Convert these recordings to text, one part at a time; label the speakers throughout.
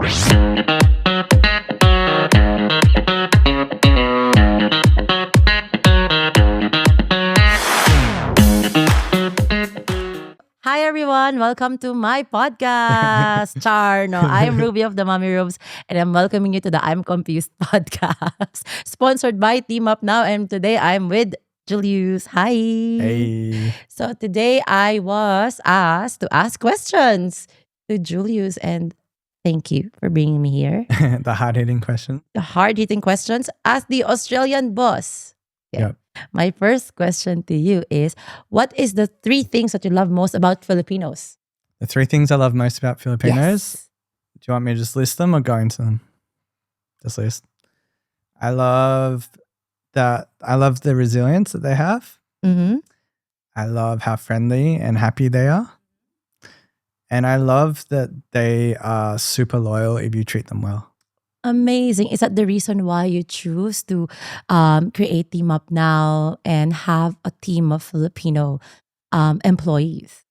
Speaker 1: Hi everyone, welcome to my podcast. Char, no, I am Ruby of the Mommy Roves, and I'm welcoming you to the I'm Confused podcast, sponsored by Team Up Now. And today I'm with Julius. Hi.
Speaker 2: Hey.
Speaker 1: So today I was asked to ask questions to Julius, and thank you for bringing me here.
Speaker 2: The hard-hitting question.
Speaker 1: The hard-hitting questions as the Australian boss.
Speaker 2: Yep.
Speaker 1: My first question to you is, what is the three things that you love most about Filipinos?
Speaker 2: The three things I love most about Filipinos.
Speaker 1: Yes.
Speaker 2: Do you want me to just list them or go into them? Just list. I love the resilience that they have.
Speaker 1: Mm-hmm.
Speaker 2: I love how friendly and happy they are. And I love that they are super loyal if you treat them well.
Speaker 1: Amazing. Is that the reason why you choose to create Team Up Now and have a team of Filipino employees?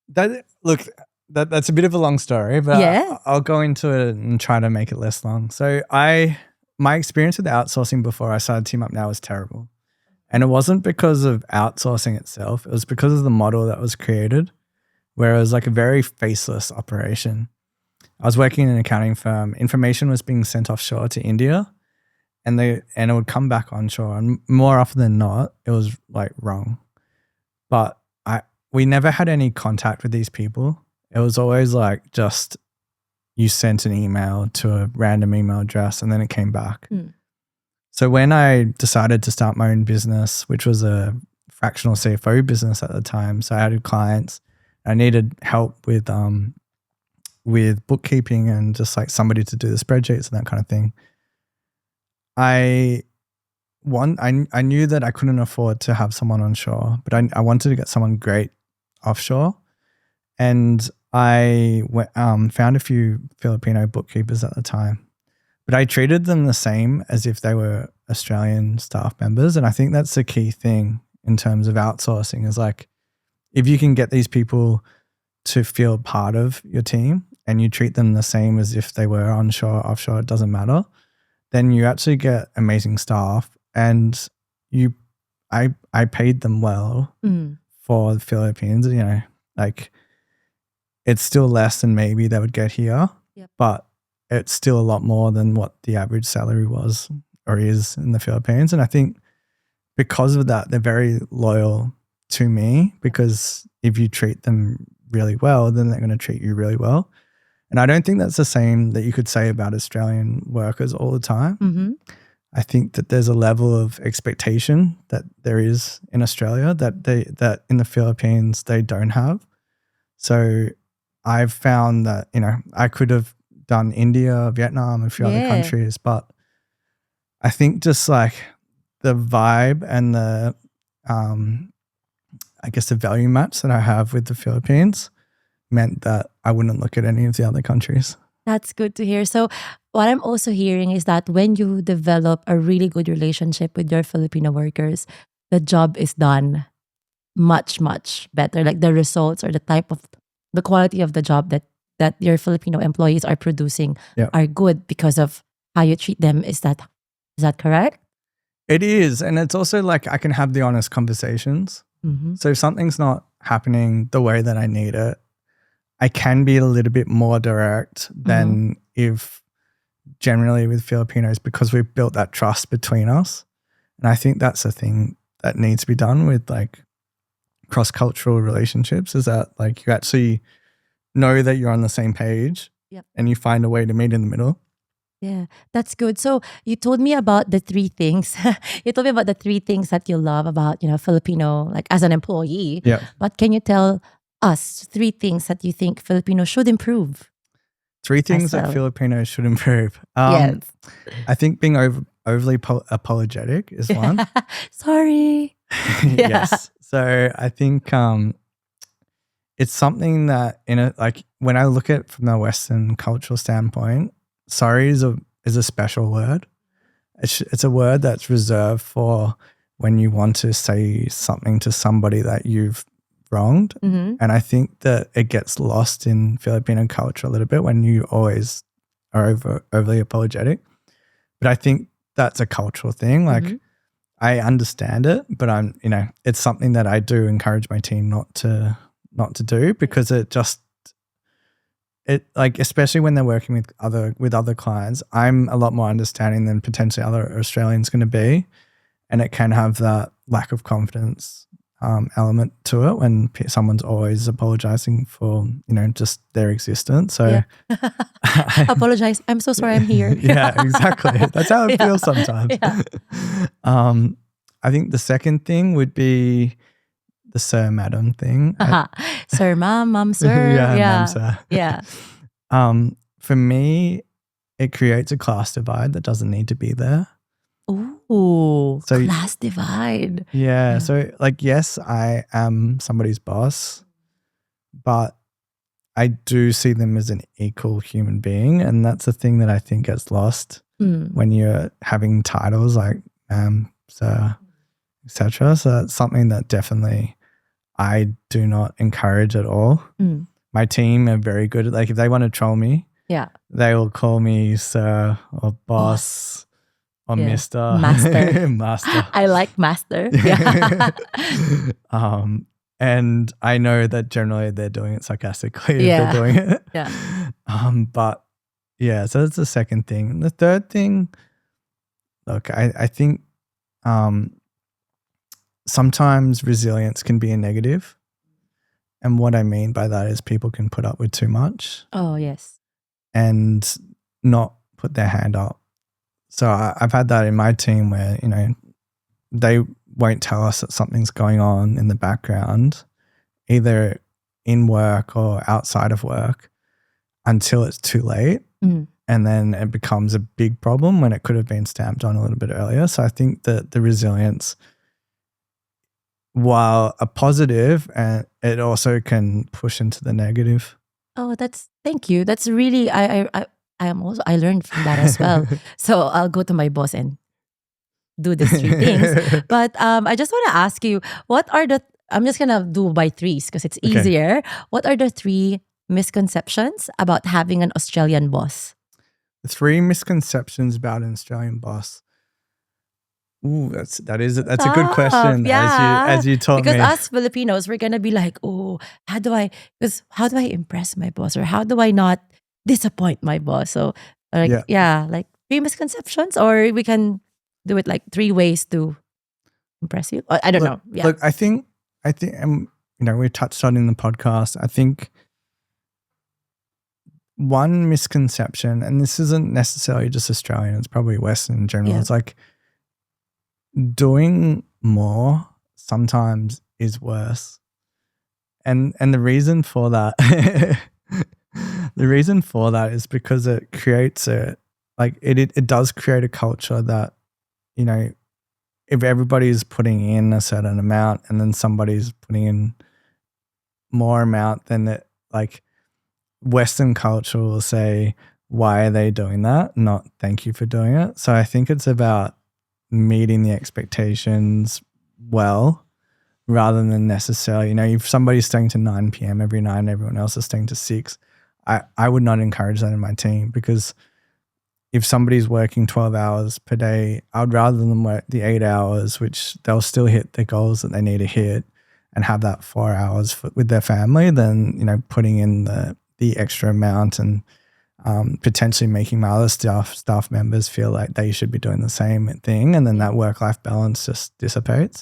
Speaker 2: That's a bit of a long story, but
Speaker 1: Yeah.
Speaker 2: I'll go into it and try to make it less long. So my experience with outsourcing before I started Team Up Now was terrible. And it wasn't because of outsourcing itself. It was because of the model that was created, where it was like a very faceless operation. I was working in an accounting firm. Information was being sent offshore to India and it would come back onshore. And more often than not, it was like wrong. But we never had any contact with these people. It was always like just you sent an email to a random email address and then it came back. So when I decided to start my own business, which was a fractional CFO business at the time, so I had clients, I needed help with bookkeeping and just like somebody to do the spreadsheets and that kind of thing. I knew that I couldn't afford to have someone onshore, but I wanted to get someone great offshore. And I found a few Filipino bookkeepers at the time, but I treated them the same as if they were Australian staff members. And I think that's the key thing in terms of outsourcing is like, if you can get these people to feel part of your team and you treat them the same as if they were onshore, offshore, it doesn't matter, then you actually get amazing staff. And I paid them well for the Philippines, you know, like it's still less than maybe they would get here, but it's still a lot more than what the average salary was or is in the Philippines. And I think because of that, they're very loyal to me because if you treat them really well, then they're going to treat you really well. And I don't think that's the same that you could say about Australian workers all the time.
Speaker 1: Mm-hmm.
Speaker 2: I think that there's a level of expectation that there is in Australia that in the Philippines they don't have. So I've found that, you know, I could have done India, Vietnam, a few other countries, but I think just like the vibe and the I guess the value match that I have with the Philippines meant that I wouldn't look at any of the other countries.
Speaker 1: That's good to hear. So what I'm also hearing is that when you develop a really good relationship with your Filipino workers, the job is done much, much better. Like the results or the quality of the job that your Filipino employees are producing are good because of how you treat them. Is that correct?
Speaker 2: It is. And it's also like I can have the honest conversations.
Speaker 1: Mm-hmm.
Speaker 2: So if something's not happening the way that I need it, I can be a little bit more direct than if generally with Filipinos because we've built that trust between us. And I think that's the thing that needs to be done with like cross-cultural relationships is that like you actually know that you're on the same page and you find a way to meet in the middle.
Speaker 1: Yeah, that's good. So you told me about the three things. You told me about the three things that you love about, you know, Filipino, like as an employee.
Speaker 2: Yeah.
Speaker 1: But can you tell us three things that you think Filipinos should improve?
Speaker 2: Three things that Filipinos should improve.
Speaker 1: Yes.
Speaker 2: I think being overly apologetic is one.
Speaker 1: Sorry.
Speaker 2: Yes. So I think it's something that like when I look at it from the Western cultural standpoint, sorry is a special word. It's a word that's reserved for when you want to say something to somebody that you've wronged.
Speaker 1: Mm-hmm.
Speaker 2: And I think that it gets lost in Filipino culture a little bit when you always are overly apologetic. But I think that's a cultural thing. Like,
Speaker 1: Mm-hmm.
Speaker 2: I understand it, but it's something that I do encourage my team not to do, because it like, especially when they're working with other clients, I'm a lot more understanding than potentially other Australians going to be, and it can have that lack of confidence element to it when someone's always apologizing for just their existence. So
Speaker 1: Yeah. Apologize. I'm so sorry I'm here.
Speaker 2: yeah, exactly. That's how it feels sometimes.
Speaker 1: Yeah.
Speaker 2: I think the second thing would be the sir, madam thing.
Speaker 1: Sir, mom, sir.
Speaker 2: yeah,
Speaker 1: Yeah.
Speaker 2: ma'am, sir.
Speaker 1: Yeah.
Speaker 2: For me, it creates a class divide that doesn't need to be there.
Speaker 1: Ooh,
Speaker 2: So-
Speaker 1: class divide.
Speaker 2: Yeah. So, like, yes, I am somebody's boss, but I do see them as an equal human being. And that's the thing that I think gets lost when you're having titles like sir, etc. So that's something that definitely I do not encourage at all. My team are very good at, like, if they want to troll me,
Speaker 1: Yeah.
Speaker 2: they will call me sir or boss or
Speaker 1: Yeah.
Speaker 2: mister.
Speaker 1: Master.
Speaker 2: Master.
Speaker 1: I like master. Yeah.
Speaker 2: And I know that generally they're doing it sarcastically if
Speaker 1: Yeah.
Speaker 2: they're doing it.
Speaker 1: Yeah.
Speaker 2: But yeah, so that's the second thing. And the third thing, look, I think sometimes resilience can be a negative. And what I mean by that is people can put up with too much
Speaker 1: Oh, yes.
Speaker 2: and not put their hand up. So I've had that in my team where, they won't tell us that something's going on in the background, either in work or outside of work, until it's too late. And then it becomes a big problem when it could have been stamped on a little bit earlier. So I think that the resilience, while a positive, and it also can push into the negative.
Speaker 1: Oh, thank you. That's really, I learned from that as well. So I'll go to my boss and do these three things. But I just want to ask you, I'm just going to do by threes because it's
Speaker 2: Okay.
Speaker 1: easier. What are the three misconceptions about having an Australian boss?
Speaker 2: The 3 misconceptions about an Australian boss. Ooh, that's a good question.
Speaker 1: Yeah.
Speaker 2: As you taught
Speaker 1: because
Speaker 2: me.
Speaker 1: us Filipinos, we're gonna be like, oh, how do I impress my boss, or how do I not disappoint my boss? So like, like 3 misconceptions, or we can do it like 3 ways to impress you. I don't know. Yeah.
Speaker 2: Look, I think, we touched on in the podcast. I think one misconception, and this isn't necessarily just Australian, it's probably Western in general.
Speaker 1: Yeah.
Speaker 2: It's like doing more sometimes is worse. And the reason for that is because it creates it does create a culture that, if everybody's putting in a certain amount and then somebody's putting in more amount, then it, like, Western culture will say, why are they doing that? Not thank you for doing it. So I think it's about meeting the expectations well, rather than necessarily, if somebody's staying to 9 p.m. every night and everyone else is staying to 6, I would not encourage that in my team, because if somebody's working 12 hours per day, I'd rather them work the 8 hours, which they'll still hit the goals that they need to hit and have that 4 hours with their family, than, putting in the extra amount and potentially making my other staff members feel like they should be doing the same thing, and then that work-life balance just dissipates.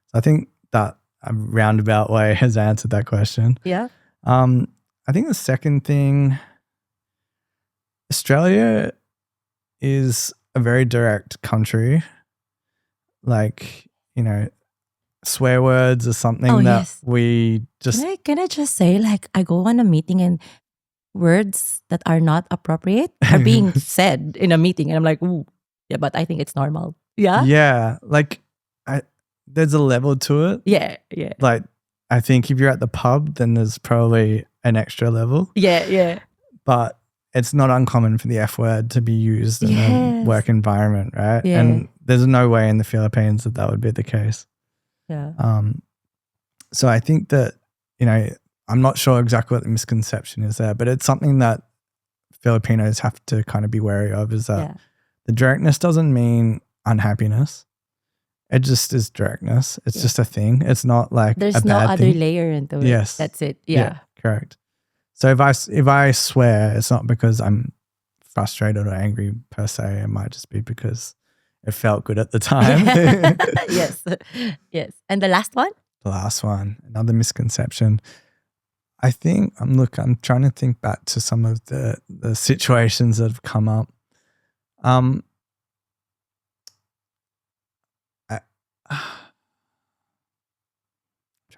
Speaker 2: So I think that a roundabout way has answered that question.
Speaker 1: Yeah.
Speaker 2: I think the second thing, Australia is a very direct country. Like, swear words are something that
Speaker 1: yes.
Speaker 2: we just...
Speaker 1: Can I just say, like, I go on a meeting and words that are not appropriate are being said in a meeting, and I'm like, ooh, yeah, but I think it's normal. Yeah.
Speaker 2: Yeah. Like, there's a level to it.
Speaker 1: Yeah. Yeah.
Speaker 2: Like, I think if you're at the pub, then there's probably an extra level.
Speaker 1: Yeah. Yeah.
Speaker 2: But it's not uncommon for the F word to be used in a work environment, right?
Speaker 1: Yeah.
Speaker 2: And there's no way in the Philippines that would be the case.
Speaker 1: Yeah.
Speaker 2: So I think that, I'm not sure exactly what the misconception is there, but it's something that Filipinos have to kind of be wary of, is that
Speaker 1: Yeah.
Speaker 2: the directness doesn't mean unhappiness. It just is directness. It's just a thing. It's not like a
Speaker 1: There's no
Speaker 2: bad
Speaker 1: other
Speaker 2: thing.
Speaker 1: layer into it.
Speaker 2: Yes.
Speaker 1: That's it. Yeah.
Speaker 2: Correct. So if I swear, it's not because I'm frustrated or angry per se. It might just be because it felt good at the time.
Speaker 1: Yes. Yes. And the last one?
Speaker 2: The last one, another misconception. I think I'm trying to think back to some of the situations that have come up. Trying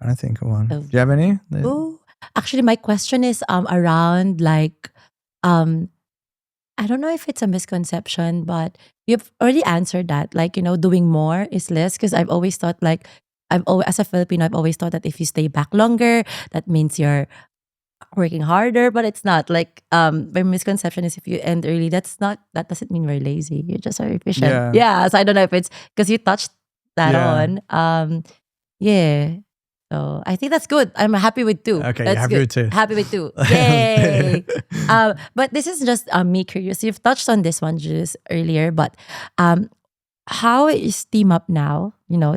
Speaker 2: to think of one. Do you have any?
Speaker 1: Oh, actually, my question is around like I don't know if it's a misconception, but you've already answered that. Like, doing more is less, because I've always thought like as a Filipino, I've always thought that if you stay back longer, that means you're working harder, but it's not. Like my misconception is if you end early, that doesn't mean we're lazy. You're just very efficient. Yeah. So I don't know if it's because you touched that on. Yeah. So I think that's good. I'm happy with 2.
Speaker 2: Okay,
Speaker 1: That's
Speaker 2: you're happy
Speaker 1: good.
Speaker 2: with 2.
Speaker 1: Happy with 2. Yay. But this is just me curious. You've touched on this one just earlier, but how is Team Up now,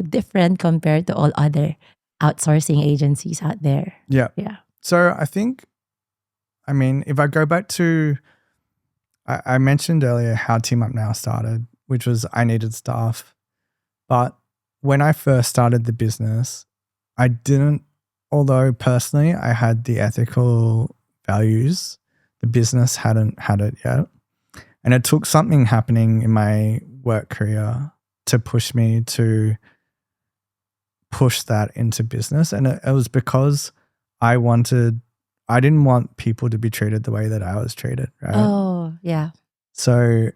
Speaker 1: different compared to all other outsourcing agencies out there?
Speaker 2: Yeah.
Speaker 1: Yeah.
Speaker 2: So I think, if I go back to, I mentioned earlier how Team Up Now started, which was I needed staff. But when I first started the business, I didn't, although personally I had the ethical values, the business hadn't had it yet. And it took something happening in my work career to push me to push that into business. And it was because I didn't want people to be treated the way that I was treated, right?
Speaker 1: Oh, yeah.
Speaker 2: So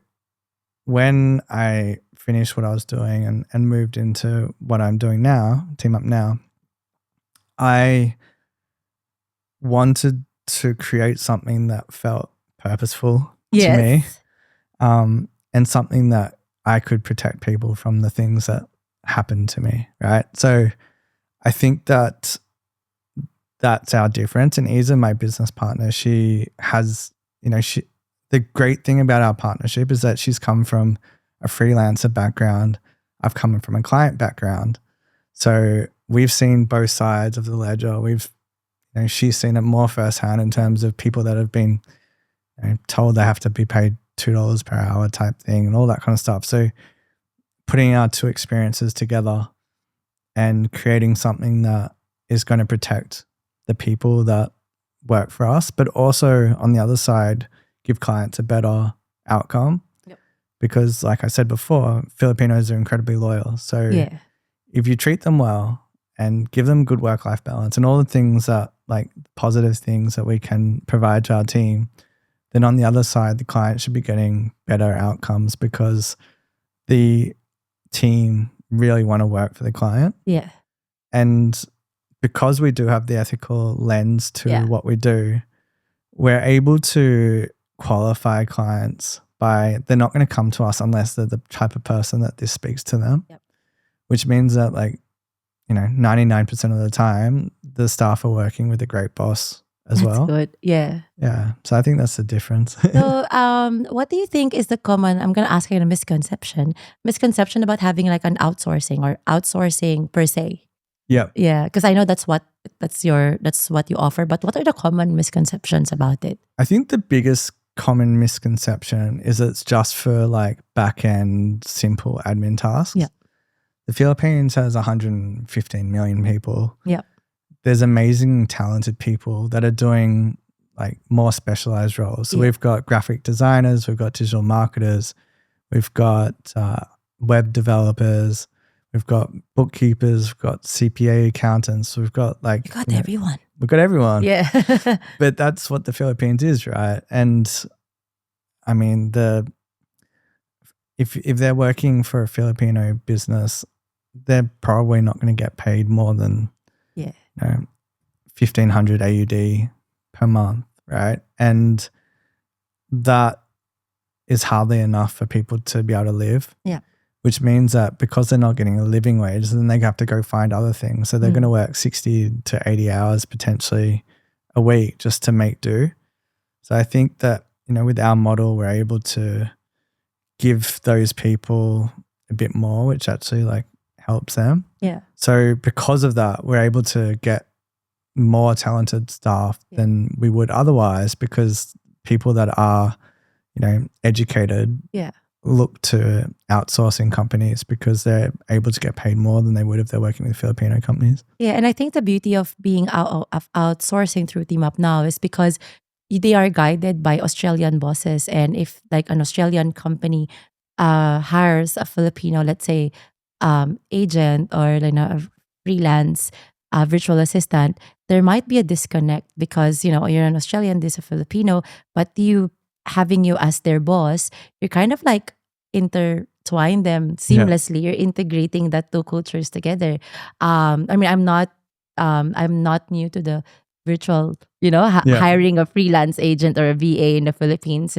Speaker 2: when I finished what I was doing and moved into what I'm doing now, Team Up Now, I wanted to create something that felt purposeful to me, and something that I could protect people from the things that happened to me, right? So I think that that's our difference. And Isa, my business partner, she has, the great thing about our partnership is that she's come from a freelancer background. I've come from a client background. So we've seen both sides of the ledger. She's seen it more firsthand in terms of people that have been told they have to be paid $2 per hour type thing and all that kind of stuff. So putting our 2 experiences together and creating something that is going to protect the people that work for us, but also on the other side, give clients a better outcome.
Speaker 1: Yep.
Speaker 2: Because like I said before, Filipinos are incredibly loyal. So if you treat them well and give them good work-life balance and all the things that, like, positive things that we can provide to our team, then on the other side, the client should be getting better outcomes because the team really want to work for the client.
Speaker 1: Yeah.
Speaker 2: And because we do have the ethical lens to what we do, we're able to qualify clients they're not going to come to us unless they're the type of person that this speaks to them, which means that 99% of the time, the staff are working with a great boss as well.
Speaker 1: That's good. Yeah.
Speaker 2: Yeah. So I think that's the difference.
Speaker 1: So what do you think is the common, I'm going to ask you a misconception about having like an outsourcing or outsourcing per se?
Speaker 2: Yeah.
Speaker 1: Yeah. Because I know that's what you offer, but what are the common misconceptions about it?
Speaker 2: I think the biggest common misconception is it's just for like back-end simple admin tasks.
Speaker 1: Yeah.
Speaker 2: The Philippines has 115 million people.
Speaker 1: Yeah.
Speaker 2: There's amazing, talented people that are doing like more specialized roles. So we've got graphic designers, we've got digital marketers, we've got web developers, we've got bookkeepers, we've got CPA accountants. We've got
Speaker 1: everyone.
Speaker 2: We've got everyone.
Speaker 1: Yeah.
Speaker 2: But that's what the Philippines is, right? And I mean, if they're working for a Filipino business, they're probably not going to get paid more than 1,500 AUD per month, right? And that is hardly enough for people to be able to live.
Speaker 1: Yeah.
Speaker 2: which means that because they're not getting a living wage, then they have to go find other things. So they're going to work 60 to 80 hours potentially a week just to make do. So I think that, with our model, we're able to give those people a bit more, which actually like helps them.
Speaker 1: Yeah.
Speaker 2: So because of that, we're able to get more talented staff than we would otherwise, because people that are, educated look to outsourcing companies because they're able to get paid more than they would if they're working with Filipino companies.
Speaker 1: Yeah, and I think the beauty of being of outsourcing through Team Up Now is because they are guided by Australian bosses, and if like an Australian company hires a Filipino, let's say, agent or like a freelance virtual assistant, there might be a disconnect because you're an Australian, this is a Filipino, but having you as their boss, you're kind of like intertwine them seamlessly. You're integrating that two cultures together. I mean, I'm not new to the virtual, hiring a freelance agent or a VA in the Philippines.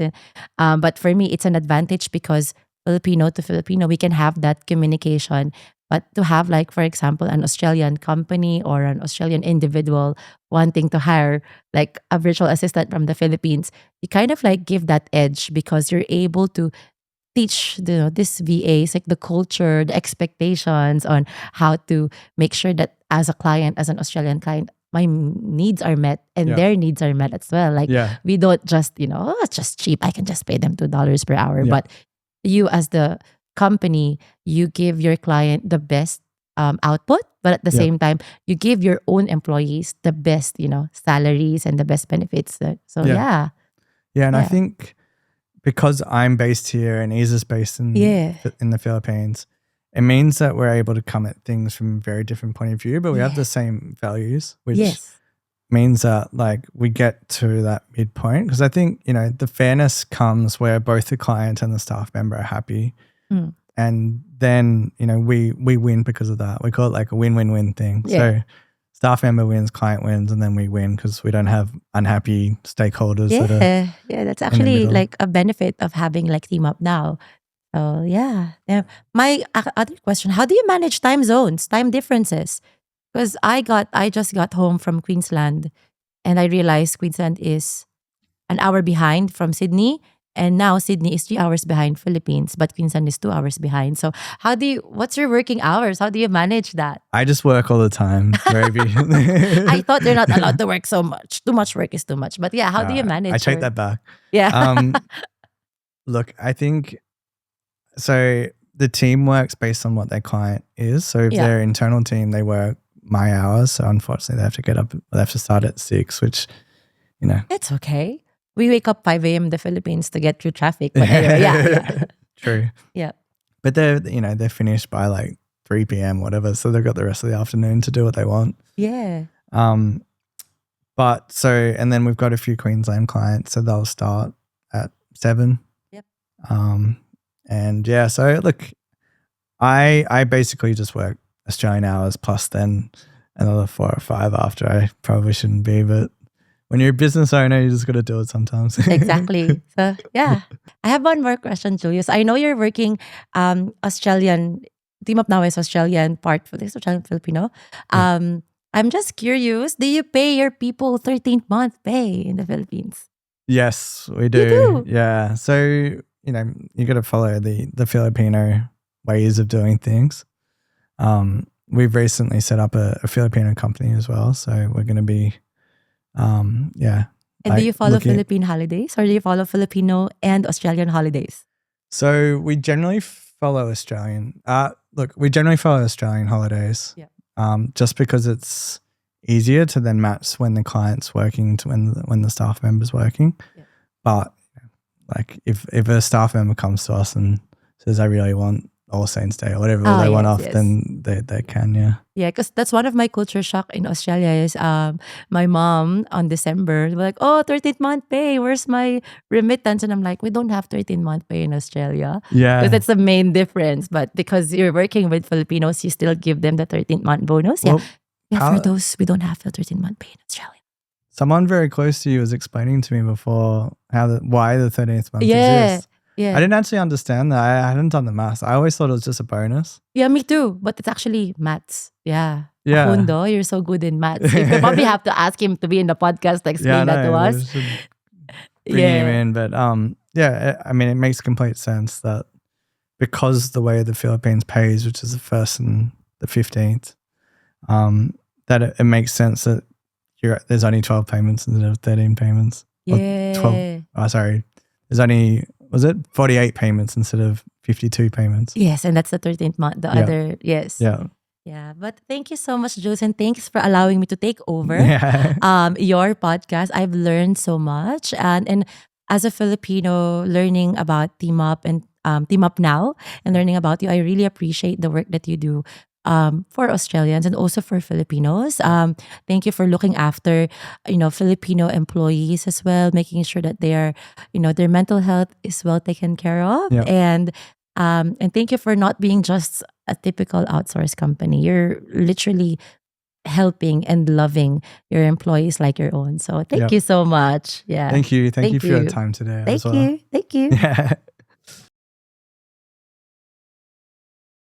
Speaker 1: But for me, it's an advantage because Filipino to Filipino, we can have that communication. But to have, like, for example, an Australian company or an Australian individual wanting to hire like a virtual assistant from the Philippines, you kind of like give that edge because you're able to teach this VAs like the culture, the expectations on how to make sure that as a client, as an Australian client, my needs are met and their needs are met as well. Like we don't just, oh, it's just cheap. I can just pay them $2 per hour. But you as the company, you give your client the best output, but at the same time, you give your own employees the best, salaries and the best benefits.
Speaker 2: Yeah, and I think because I'm based here and Isa's based in the Philippines, it means that we're able to come at things from a very different point of view, but we have the same values, which means that like we get to that midpoint. Because I think, the fairness comes where both the client and the staff member are happy. And then, we win because of that. We call it like a win-win-win thing. So staff member wins, client wins, and then we win because we don't have unhappy stakeholders.
Speaker 1: That's actually like a benefit of having like Team Up Now. So my other question: how do you manage time zones, time differences? Because I just got home from Queensland, and I realized Queensland is an hour behind from Sydney. And now Sydney is 3 hours behind Philippines, but Queensland is 2 hours behind. So what's your working hours? How do you manage that?
Speaker 2: I just work all the time, Rovie.
Speaker 1: I thought they're not allowed to work so much. Too much work is too much. But how do you manage?
Speaker 2: I take that back.
Speaker 1: Yeah.
Speaker 2: Look, I think, so the team works based on what their client is. So if their internal team, they work my hours. So unfortunately they have to start at 6, which,
Speaker 1: It's okay. We wake up 5 a.m. in the Philippines to get through traffic. But anyway,
Speaker 2: True.
Speaker 1: Yeah.
Speaker 2: But they're finished by like 3 p.m. whatever. So they've got the rest of the afternoon to do what they want.
Speaker 1: Yeah.
Speaker 2: But and then we've got a few Queensland clients, so they'll start at 7.
Speaker 1: Yep.
Speaker 2: And so look, I basically just work Australian hours plus then another 4 or 5 after. I probably shouldn't be, but when you're a business owner, you just got to do it sometimes.
Speaker 1: Exactly. So I have one more question, Julius. I know you're working Australian. Team Up Now is Australian part for this Australian Filipino. I'm just curious, do you pay your people 13th month pay in the Philippines?
Speaker 2: Yes, we do.
Speaker 1: You do?
Speaker 2: Yeah. So, you got to follow the Filipino ways of doing things. We've recently set up a Filipino company as well. So we're going to be,
Speaker 1: And do you follow Philippine holidays or do you follow Filipino and Australian holidays?
Speaker 2: So we generally follow Australian. We generally follow Australian holidays.
Speaker 1: Yeah.
Speaker 2: Just because it's easier to then match when the client's working to when the staff member's working.
Speaker 1: Yeah.
Speaker 2: But like if a staff member comes to us and says, I really want All Saints Day or whatever they want off, then they can,
Speaker 1: Yeah, because that's one of my culture shock in Australia is my mom on December, we're like, 13th month pay, where's my remittance? And I'm like, we don't have 13th month pay in Australia.
Speaker 2: Yeah.
Speaker 1: Because that's the main difference. But because you're working with Filipinos, you still give them the 13th month bonus.
Speaker 2: Well,
Speaker 1: for those, we don't have the 13th month pay in Australia.
Speaker 2: Someone very close to you was explaining to me before why the 13th month exists.
Speaker 1: Yeah.
Speaker 2: I didn't actually understand that. I hadn't done the math. I always thought it was just a bonus.
Speaker 1: Yeah, me too. But it's actually maths. Yeah.
Speaker 2: Yeah.
Speaker 1: Hundo, you're so good in maths. You could probably have to ask him to be in the podcast to
Speaker 2: Yeah, I
Speaker 1: explain that to
Speaker 2: know. We
Speaker 1: us.
Speaker 2: should bring him
Speaker 1: Yeah.
Speaker 2: in. But yeah, I mean, it makes complete sense that because the way the Philippines pays, which is the 1st and the 15th, that it makes sense that there's only 12 payments instead of 13 payments. Or
Speaker 1: Yeah.
Speaker 2: 12. Oh, sorry. There's only, was it 48 payments instead of 52 payments?
Speaker 1: Yes, and that's the 13th month. The
Speaker 2: Yeah.
Speaker 1: other, yes.
Speaker 2: Yeah.
Speaker 1: Yeah. But thank you so much, Jules, and thanks for allowing me to take over
Speaker 2: Yeah.
Speaker 1: your podcast. I've learned so much. And as a Filipino, learning about Team Up and Team Up Now and learning about you, I really appreciate the work that you do for Australians and also for Filipinos. Thank you for looking after, Filipino employees as well, making sure that they are, their mental health is well taken care of.
Speaker 2: Yeah.
Speaker 1: And thank you for not being just a typical outsource company. You're literally helping and loving your employees like your own. So thank
Speaker 2: Yeah.
Speaker 1: you so much. Yeah.
Speaker 2: Thank you. Thank you
Speaker 1: Thank
Speaker 2: for your
Speaker 1: you.
Speaker 2: time today
Speaker 1: Thank
Speaker 2: as well.
Speaker 1: you. Thank you.
Speaker 2: Yeah.